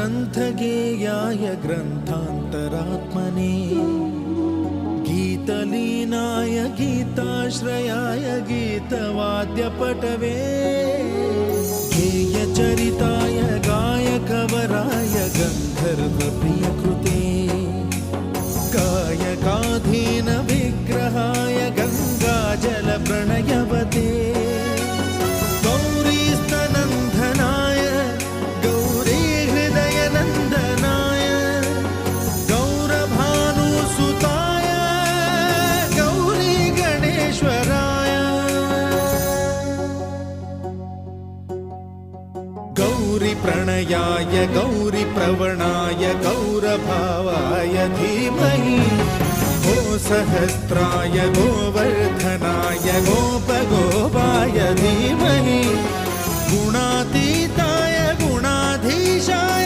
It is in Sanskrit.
ग्रन्थगेयाय ग्रन्थान्तरात्मने गीतलीनाय गीताश्रयाय गीतवाद्यपटवे गेयचरिताय गायकवराय गन्धर्वप्रियकृते गायकाधीन विग्रहाय गङ्गाजलप्रणयवते गौरीस्तनन्दनाय गौरीहृदयनन्दनाय गौरभानुसुताय गौरीगणेश्वराय गौरीप्रणयाय गौरीप्रवणाय गौरभावाय धीमहि गोसहस्राय गोवर्धनाय गोपगोपाय धीमहि गुणातीताय गुणाधीशाय